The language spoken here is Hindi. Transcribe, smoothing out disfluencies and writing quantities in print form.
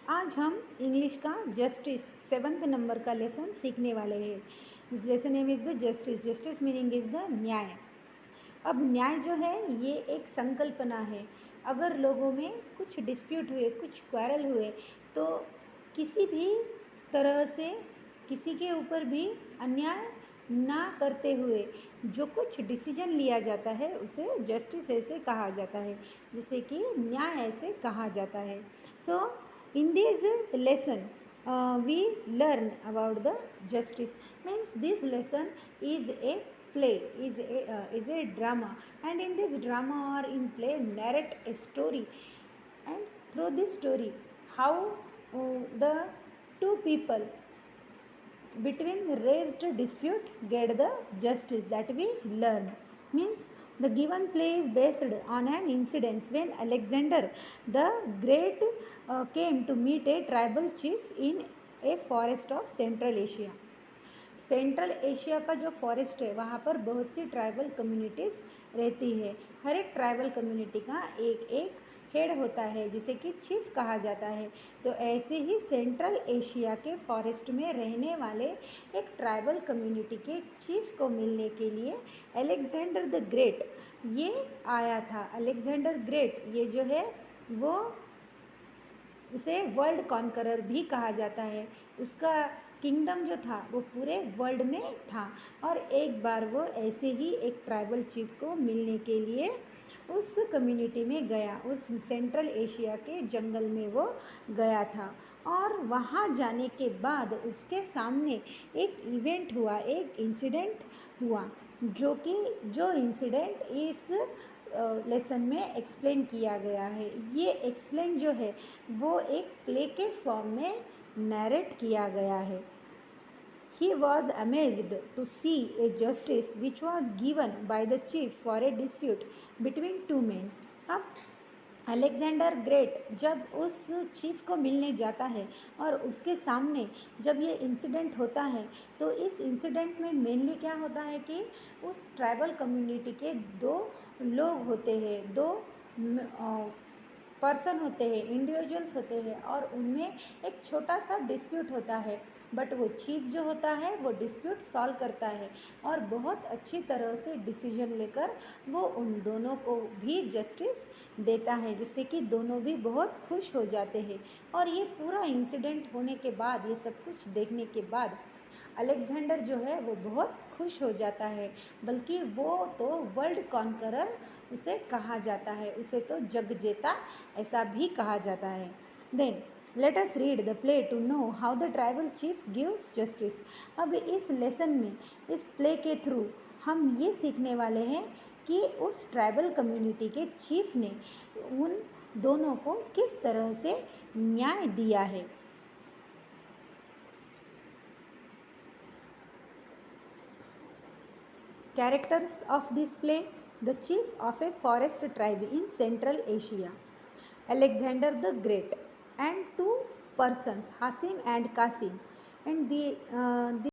आज हम इंग्लिश का जस्टिस 7th नंबर का लेसन सीखने वाले हैं। This lesson name is the justice. Justice meaning is the न्याय। अब न्याय जो है ये एक संकल्पना है। अगर लोगों में कुछ डिस्प्यूट हुए, कुछ क्वारल हुए, तो किसी भी तरह से किसी के ऊपर भी अन्याय ना करते हुए जो कुछ डिसीजन लिया जाता है उसे जस्टिस ऐसे कहा जाता है, जिसे कि न्याय ऐसे कहा जाता है। सो in this lesson we learn about the justice. Means this lesson is a play, is a drama, and in this drama or in play narrate a story, and through this story how the two people between raised dispute get the justice that we learn. Means the given play is based on an incident when Alexander the Great came to meet a tribal chief in a forest of Central Asia. Central Asia का जो फॉरेस्ट है वहाँ पर बहुत सी ट्राइबल कम्युनिटीज़ रहती है। हर एक ट्राइबल कम्युनिटी का एक एक हेड होता है जिसे कि चीफ कहा जाता है। तो ऐसे ही सेंट्रल एशिया के फॉरेस्ट में रहने वाले एक ट्राइबल कम्युनिटी के चीफ को मिलने के लिए अलेक्जेंडर द ग्रेट ये आया था। अलेक्जेंडर ग्रेट ये जो है वो उसे वर्ल्ड कॉन्करर भी कहा जाता है। उसका किंगडम जो था वो पूरे वर्ल्ड में था, और एक बार वो ऐसे ही एक ट्राइबल चीफ को मिलने के लिए उस कम्युनिटी में गया, उस सेंट्रल एशिया के जंगल में वो गया था। और वहाँ जाने के बाद उसके सामने एक इवेंट हुआ, एक इंसिडेंट हुआ, जो इंसिडेंट इस लेसन में एक्सप्लेन किया गया है। ये एक्सप्लेन जो है वो एक प्ले के फॉर्म में नरेट किया गया है। He was amazed to see a justice which was given by the chief for a dispute between two men. अब अलेक्जेंडर ग्रेट जब उस चीफ को मिलने जाता है और उसके सामने जब ये इंसिडेंट होता है, तो इस इंसिडेंट में मेनली क्या होता है कि उस ट्राइबल कम्युनिटी के दो लोग होते हैं, दो पर्सन होते हैं, इंडिविजुअल्स होते हैं, और उनमें एक छोटा सा डिस्प्यूट होता है। बट वो चीफ जो होता है वो डिस्प्यूट सॉल्व करता है और बहुत अच्छी तरह से डिसीजन लेकर वो उन दोनों को भी जस्टिस देता है, जिससे कि दोनों भी बहुत खुश हो जाते हैं। और ये पूरा इंसिडेंट होने के बाद, ये सब कुछ देखने के बाद अलेक्जेंडर जो है वो बहुत खुश हो जाता है, बल्कि वो तो वर्ल्ड कॉन्करर उसे कहा जाता है, उसे तो जग जेता ऐसा भी कहा जाता है। Then let us read the play to know how the tribal chief gives justice. अब इस लेसन में, इस प्ले के थ्रू हम ये सीखने वाले हैं कि उस ट्राइबल कम्युनिटी के चीफ ने उन दोनों को किस तरह से न्याय दिया है। Characters of this play: the chief of a forest tribe in Central Asia, Alexander the Great, and two persons, Hasim and Kasim, and the